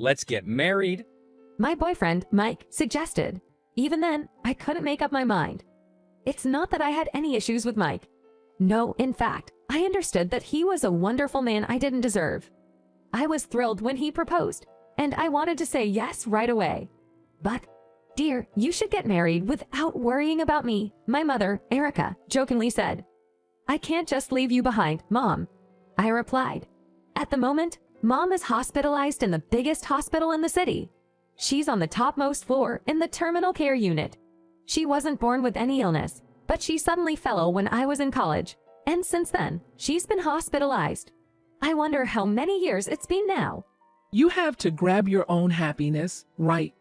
Let's get married. My boyfriend, Mike, suggested. Even then, I couldn't make up my mind. It's not that I had any issues with Mike. No, in fact, I understood that he was a wonderful man I didn't deserve. I was thrilled when he proposed, and I wanted to say yes right away. But, dear, you should get married without worrying about me, my mother, Erica, jokingly said. I can't just leave you behind, Mom. I replied. At the moment, Mom is hospitalized in the biggest hospital in the city. She's on the topmost floor in the terminal care unit. She wasn't born with any illness, but she suddenly fell ill when I was in college, and since then, she's been hospitalized. I wonder how many years it's been now. You have to grab your own happiness, right?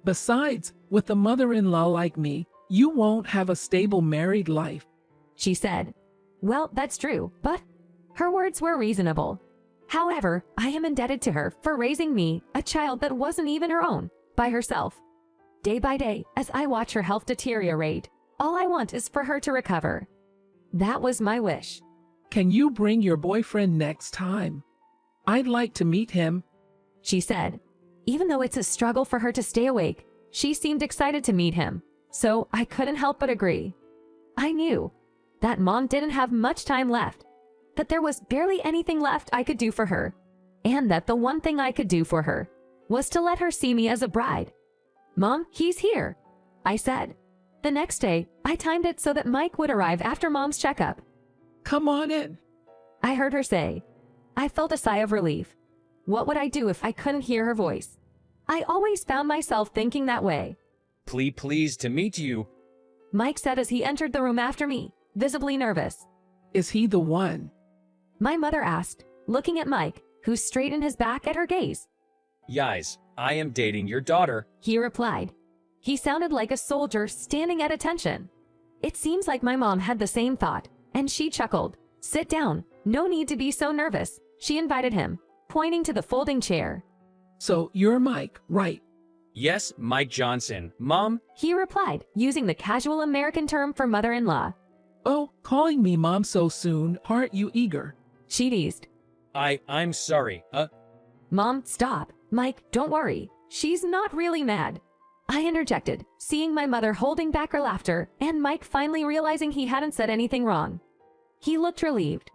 Besides, with a mother-in-law like me, you won't have a stable married life, she said. Well, that's true, but her words were reasonable. However, I am indebted to her for raising me, a child that wasn't even her own, by herself. Day by day, as I watch her health deteriorate, all I want is for her to recover. That was my wish. Can you bring your boyfriend next time? I'd like to meet him, she said. Even though it's a struggle for her to stay awake, she seemed excited to meet him, so I couldn't help but agree. I knew that Mom didn't have much time left, that there was barely anything left I could do for her, and that the one thing I could do for her was to let her see me as a bride. Mom, he's here, I said. The next day, I timed it so that Mike would arrive after Mom's checkup. Come on in, I heard her say. I felt a sigh of relief. What would I do if I couldn't hear her voice? I always found myself thinking that way. Pleased to meet you, Mike said as he entered the room after me, visibly nervous. Is he the one? My mother asked, looking at Mike, who straightened his back at her gaze. Yes, I am dating your daughter, he replied. He sounded like a soldier standing at attention. It seems like my mom had the same thought, and she chuckled. Sit down, no need to be so nervous, she invited him, pointing to the folding chair. So you're Mike, right? Yes, Mike Johnson, Mom, he replied, using the casual American term for mother-in-law. Oh, calling me Mom so soon, aren't you eager? She teased. I'm sorry, Mom, stop. Mike, don't worry. She's not really mad. I interjected, seeing my mother holding back her laughter, and Mike finally realizing he hadn't said anything wrong. He looked relieved.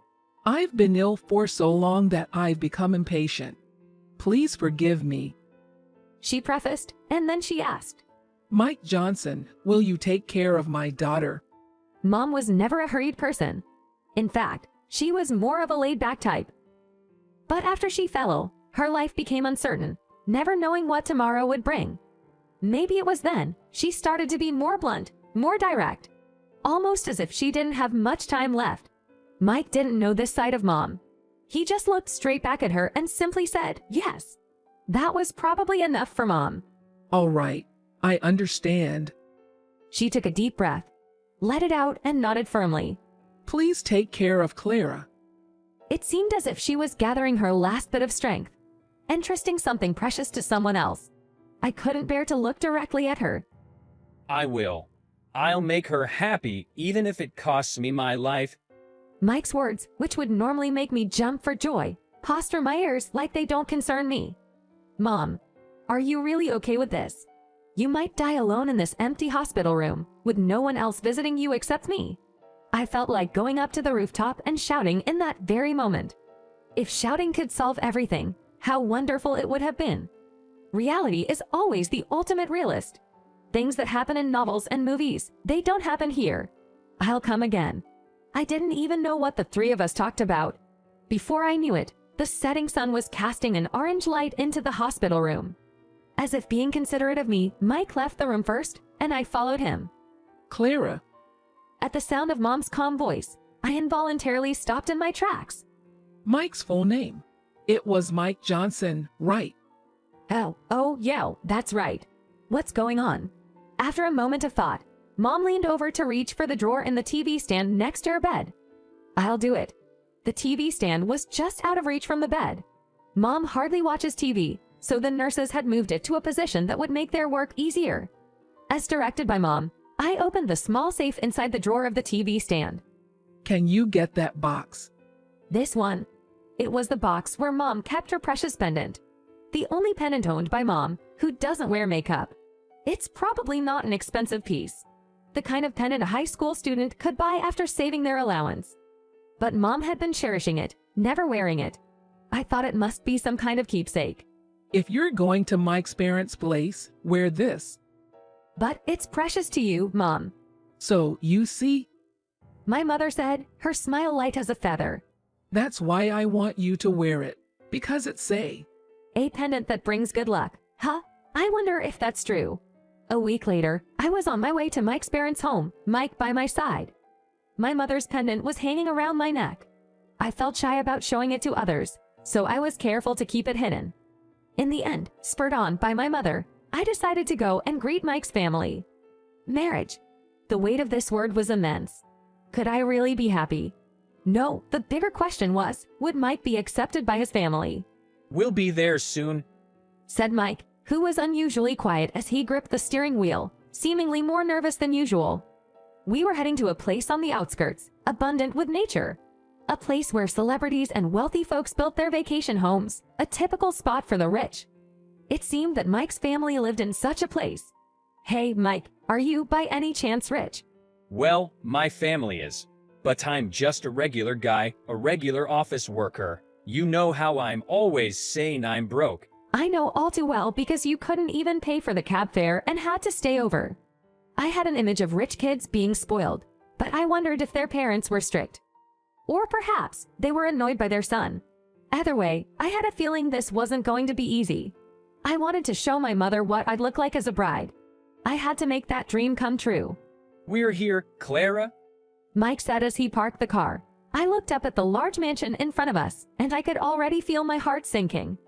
I've been ill for so long that I've become impatient. Please forgive me, she prefaced, and then she asked. Mike Johnson, will you take care of my daughter? Mom was never a hurried person. In fact, she was more of a laid-back type. But after she fell ill, her life became uncertain, never knowing what tomorrow would bring. Maybe it was then she started to be more blunt, more direct, almost as if she didn't have much time left. Mike didn't know this side of Mom. He just looked straight back at her and simply said, yes. That was probably enough for Mom. All right, I understand. She took a deep breath, let it out, and nodded firmly. Please take care of Clara. It seemed as if she was gathering her last bit of strength, entrusting something precious to someone else. I couldn't bear to look directly at her. I will. I'll make her happy, even if it costs me my life. Mike's words, which would normally make me jump for joy, passed through my ears like they don't concern me. Mom, are you really okay with this? You might die alone in this empty hospital room, with no one else visiting you except me. I felt like going up to the rooftop and shouting in that very moment. If shouting could solve everything, how wonderful it would have been. Reality is always the ultimate realist. Things that happen in novels and movies, they don't happen here. I'll come again. I didn't even know what the three of us talked about. Before I knew it, the setting sun was casting an orange light into the hospital room. As if being considerate of me, Mike left the room first, and I followed him. Clara. At the sound of Mom's calm voice, I involuntarily stopped in my tracks. Mike's full name. It was Mike Johnson, right? Oh, yeah, that's right. What's going on? After a moment of thought, Mom leaned over to reach for the drawer in the TV stand next to her bed. I'll do it. The TV stand was just out of reach from the bed. Mom hardly watches TV, so the nurses had moved it to a position that would make their work easier. As directed by Mom, I opened the small safe inside the drawer of the TV stand. Can you get that box? This one. It was the box where Mom kept her precious pendant. the only pendant owned by Mom, who doesn't wear makeup. It's probably not an expensive piece, the kind of pendant a high school student could buy after saving their allowance. But Mom had been cherishing it, never wearing it. I thought it must be some kind of keepsake. If you're going to Mike's parents' place, wear this. But it's precious to you, Mom. So, you see, My mother said, her smile light as a feather. that's why I want you to wear it. Because it's A pendant that brings good luck. Huh? I wonder if that's true. A week later, I was on my way to Mike's parents' home, Mike by my side. My mother's pendant was hanging around my neck. I felt shy about showing it to others, so I was careful to keep it hidden. In the end, spurred on by my mother, I decided to go and greet Mike's family. Marriage. The weight of this word was immense. Could I really be happy? No, the bigger question was, would Mike be accepted by his family? We'll be there soon. Said Mike, who was unusually quiet as he gripped the steering wheel, seemingly more nervous than usual. We were heading to a place on the outskirts, abundant with nature. A place where celebrities and wealthy folks built their vacation homes, a typical spot for the rich. It seemed that Mike's family lived in such a place. Hey, Mike, are you by any chance rich? Well, my family is. But I'm just a regular guy, a regular office worker. You know how I'm always saying I'm broke. I know all too well because you couldn't even pay for the cab fare and had to stay over. I had an image of rich kids being spoiled, but I wondered if their parents were strict. Or perhaps they were annoyed by their son. Either way, I had a feeling this wasn't going to be easy. I wanted to show my mother what I'd look like as a bride. I had to make that dream come true. We're here, Clara. Mike said as he parked the car. I looked up at the large mansion in front of us, and I could already feel my heart sinking.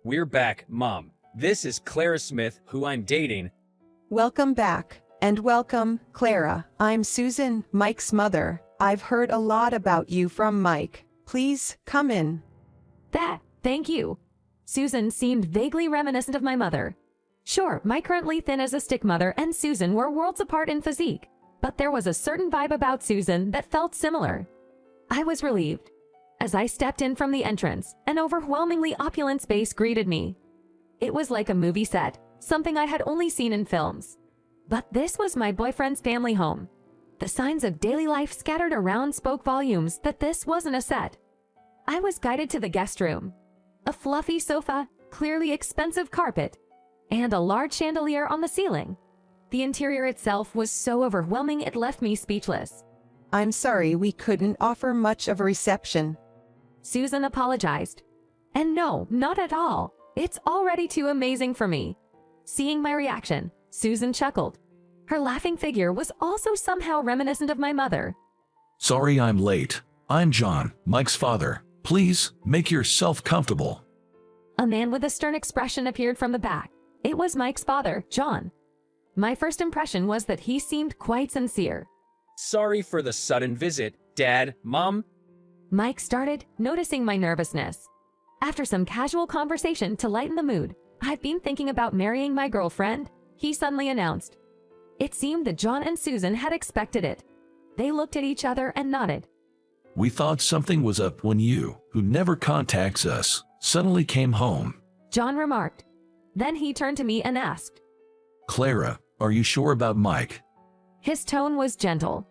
We're back, Mom. This is Clara Smith, who I'm dating. Welcome back. And welcome, Clara. I'm Susan, Mike's mother. I've heard a lot about you from Mike. Please come in. Thank you. Susan seemed vaguely reminiscent of my mother. Sure, my currently thin as a stick mother and Susan were worlds apart in physique, but there was a certain vibe about Susan that felt similar. I was relieved. As I stepped in from the entrance, an overwhelmingly opulent space greeted me. It was like a movie set, something I had only seen in films. But this was my boyfriend's family home. The signs of daily life scattered around spoke volumes that this wasn't a set. I was guided to the guest room. A fluffy sofa, clearly expensive carpet, and a large chandelier on the ceiling. The interior itself was so overwhelming it left me speechless. I'm sorry we couldn't offer much of a reception. Susan apologized. And no, not at all. It's already too amazing for me. Seeing my reaction, Susan chuckled. Her laughing figure was also somehow reminiscent of my mother. Sorry I'm late. I'm John, Mike's father. Please, make yourself comfortable. A man with a stern expression appeared from the back. It was Mike's father, John. My first impression was that he seemed quite sincere. Sorry for the sudden visit, Dad, Mom. Mike started, noticing my nervousness. After some casual conversation to lighten the mood, I've been thinking about marrying my girlfriend, he suddenly announced. It seemed that John and Susan had expected it. They looked at each other and nodded. We thought something was up when you, who never contacts us, suddenly came home. John remarked. Then he turned to me and asked. Clara, are you sure about Mike? His tone was gentle.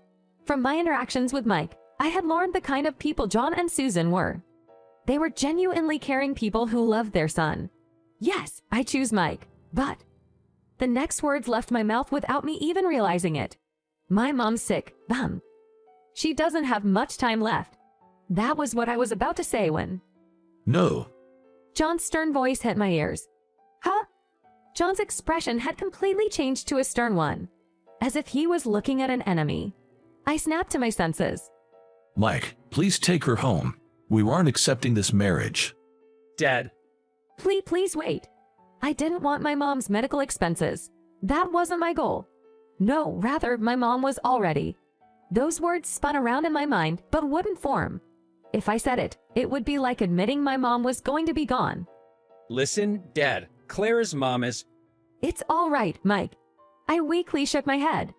From my interactions with Mike, I had learned the kind of people John and Susan were. They were genuinely caring people who loved their son. Yes, I choose Mike, but... The next words left my mouth without me even realizing it. My mom's sick, She doesn't have much time left. That was what I was about to say when... No. John's stern voice hit my ears. Huh? John's expression had completely changed to a stern one, as if he was looking at an enemy. I snapped to my senses. Mike, please take her home. We weren't accepting this marriage. Dad. Please wait. I didn't want my mom's medical expenses. That wasn't my goal. No, rather, my mom was already. Those words spun around in my mind, but wouldn't form. If I said it, it would be like admitting my mom was going to be gone. Listen, Dad. Clara's mom is... It's all right, Mike. I weakly shook my head.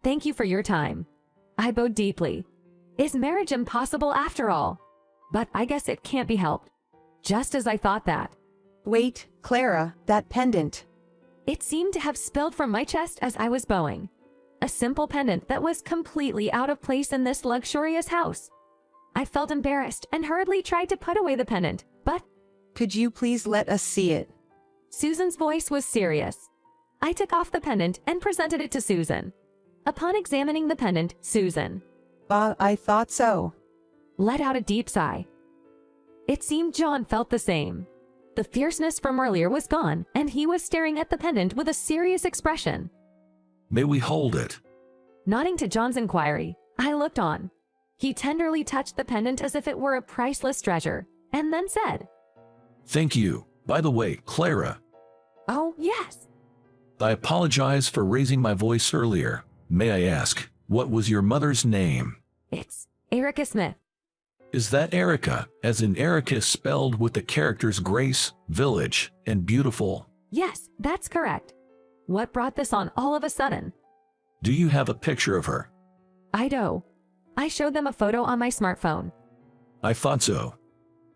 Thank you for your time. I bowed deeply. Is marriage impossible after all? But I guess it can't be helped. Just as I thought that. Wait, Clara, that pendant. It seemed to have spilled from my chest as I was bowing. A simple pendant that was completely out of place in this luxurious house. I felt embarrassed and hurriedly tried to put away the pendant, but Could you please let us see it? Susan's voice was serious. I took off the pendant and presented it to Susan. Upon examining the pendant, Susan I thought so. let out a deep sigh. It seemed John felt the same. The fierceness from earlier was gone, and he was staring at the pendant with a serious expression. May we hold it? Nodding to John's inquiry, I looked on. He tenderly touched the pendant as if it were a priceless treasure, and then said, Thank you. By the way, Clara, "Oh, yes." I apologize for raising my voice earlier. May I ask, what was your mother's name? It's Erica Smith. Is that Erica, as in Erica spelled with the characters Grace, Village, and Beautiful? Yes, that's correct. What brought this on all of a sudden? Do you have a picture of her? I do. I showed them a photo on my smartphone. I thought so.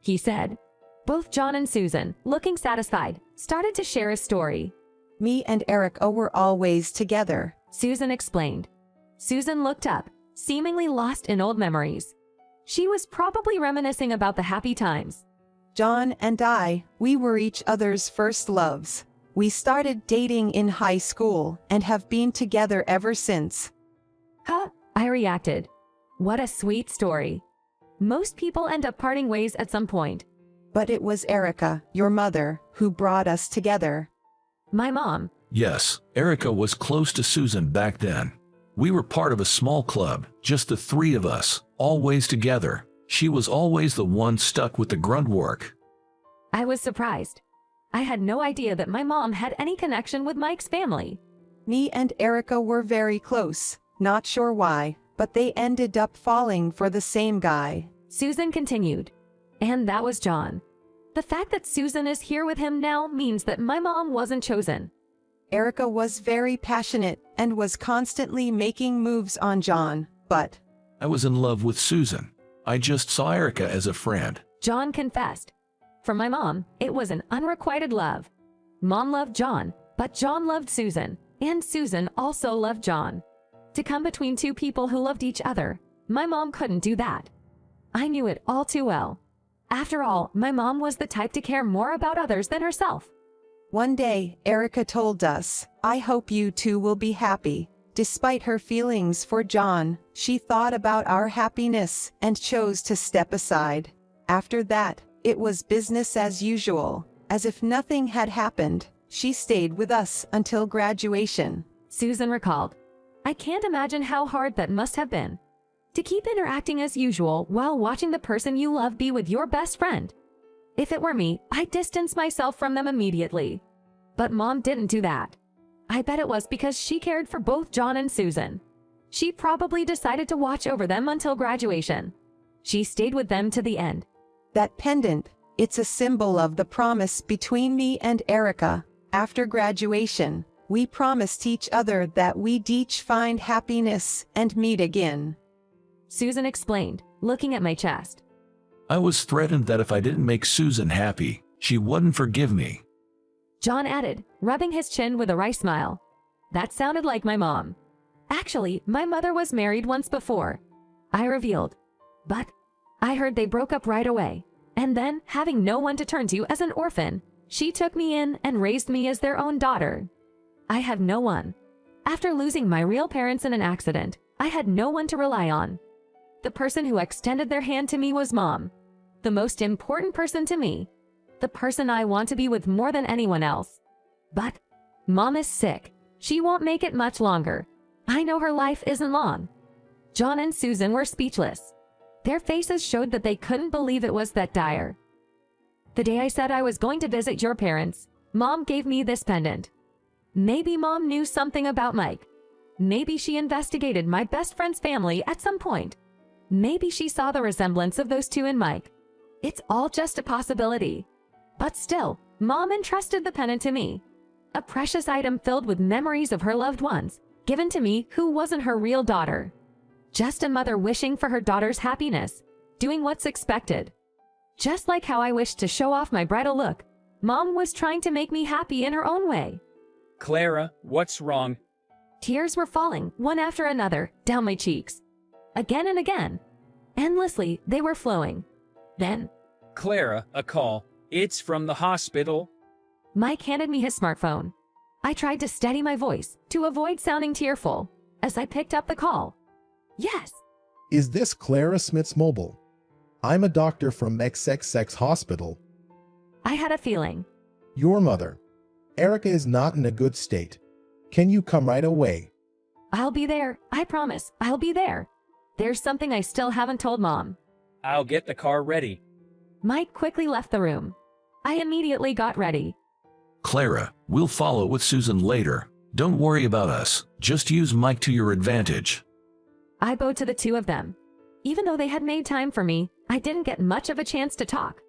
He said. Both John and Susan, looking satisfied, started to share his story. Me and Erica were always together. Susan explained. Susan looked up, seemingly lost in old memories. She was probably reminiscing about the happy times. John and I, we were each other's first loves. We started dating in high school and have been together ever since. Huh? I reacted. What a sweet story. Most people end up parting ways at some point. But it was Erica, your mother, who brought us together. My mom. Yes, Erica was close to Susan back then. We were part of a small club, just the three of us, always together. She was always the one stuck with the grunt work. I was surprised. I had no idea that my mom had any connection with Mike's family. Me and Erica were very close, not sure why, but they ended up falling for the same guy. Susan continued. And that was John. The fact that Susan is here with him now means that my mom wasn't chosen. Erica was very passionate and was constantly making moves on John, but I was in love with Susan. I just saw Erica as a friend. John confessed. For my mom, it was an unrequited love. Mom loved John, but John loved Susan, and Susan also loved John. To come between two people who loved each other, my mom couldn't do that. I knew it all too well. After all, my mom was the type to care more about others than herself. one day, Erica told us, I hope you two will be happy. Despite her feelings for John, she thought about our happiness and chose to step aside. After that, it was business as usual. As if nothing had happened, she stayed with us until graduation. Susan recalled. I can't imagine how hard that must have been. To keep interacting as usual while watching the person you love be with your best friend. If it were me, I'd distance myself from them immediately. But Mom didn't do that. I bet it was because she cared for both John and Susan. She probably decided to watch over them until graduation. She stayed with them to the end. That pendant, it's a symbol of the promise between me and Erica. After graduation, we promised each other that we'd each find happiness and meet again. Susan explained, looking at my chest. I was threatened that if I didn't make Susan happy, she wouldn't forgive me. John added, rubbing his chin with a wry smile. That sounded like my mom. Actually, my mother was married once before. I revealed. But I heard they broke up right away. And then, having no one to turn to as an orphan, she took me in and raised me as their own daughter. I had no one. After losing my real parents in an accident, I had no one to rely on. The person who extended their hand to me was Mom. The most important person to me. The person I want to be with more than anyone else. But Mom is sick. She won't make it much longer. I know her life isn't long. John and Susan were speechless. Their faces showed that they couldn't believe it was that dire. The day I said I was going to visit your parents, Mom gave me this pendant. Maybe Mom knew something about Mike. Maybe she investigated my best friend's family at some point. Maybe she saw the resemblance of those two in Mike. It's all just a possibility. But still, Mom entrusted the pendant to me. A precious item filled with memories of her loved ones, given to me who wasn't her real daughter. Just a mother wishing for her daughter's happiness, doing what's expected. Just like how I wished to show off my bridal look, Mom was trying to make me happy in her own way. Clara, what's wrong? Tears were falling, one after another, down my cheeks. Again and again. Endlessly, they were flowing. Then, Clara, a call. It's from the hospital. Mike handed me his smartphone. I tried to steady my voice to avoid sounding tearful as I picked up the call. Yes, Is this Clara Smith's mobile? I'm a doctor from XXX Hospital. I had a feeling. Your mother, Erica, is not in a good state. Can you come right away? I'll be there. I promise. I'll be there. There's something I still haven't told Mom. I'll get the car ready. Mike quickly left the room. I immediately got ready. Clara, we'll follow with Susan later. Don't worry about us. Just use Mike to your advantage. I bowed to the two of them. Even though they had made time for me, I didn't get much of a chance to talk.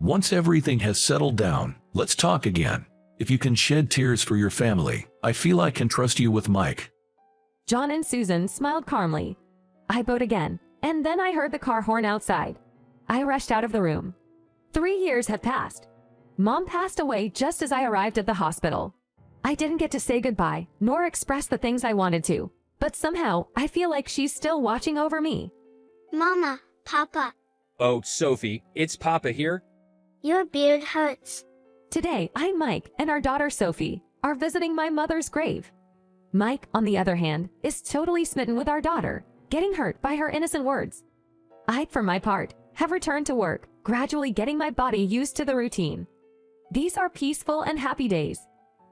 Once everything has settled down, let's talk again. If you can shed tears for your family, I feel I can trust you with Mike. John and Susan smiled calmly. I bowed again, and then I heard the car horn outside. I rushed out of the room. 3 years had passed. Mom passed away just as I arrived at the hospital. I didn't get to say goodbye, nor express the things I wanted to, but somehow I feel like she's still watching over me. Mama, Papa, Oh, Sophie, it's Papa here. your beard hurts. Today, I, Mike, and our daughter Sophie are visiting my mother's grave. Mike, on the other hand, is totally smitten with our daughter, getting hurt by her innocent words. I, for my part, have returned to work, gradually getting my body used to the routine. These are peaceful and happy days.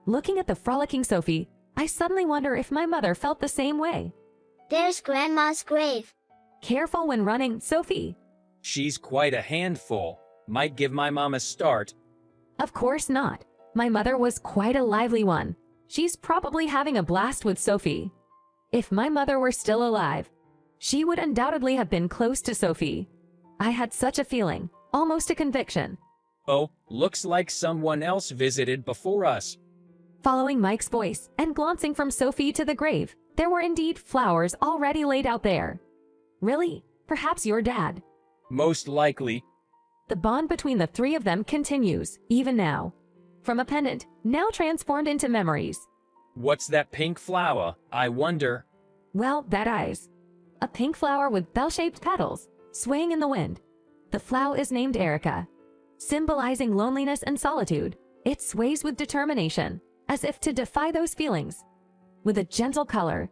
Looking at the frolicking Sophie, I suddenly wonder if my mother felt the same way. There's Grandma's grave. Careful when running, Sophie. She's quite a handful. Might give my mom a start. Of course not. My mother was quite a lively one. She's probably having a blast with Sophie. If my mother were still alive, she would undoubtedly have been close to Sophie. I had such a feeling, almost a conviction. Oh, looks like someone else visited before us. Following Mike's voice and glancing from Sophie to the grave, there were indeed flowers already laid out there. Really? Perhaps your dad. Most likely. The bond between the three of them continues, even now. From a pendant, now transformed into memories. What's that pink flower, I wonder? Well, that eyes. A pink flower with bell-shaped petals, swaying in the wind. The flower is named Erica. Symbolizing loneliness and solitude, it sways with determination, as if to defy those feelings. With a gentle color,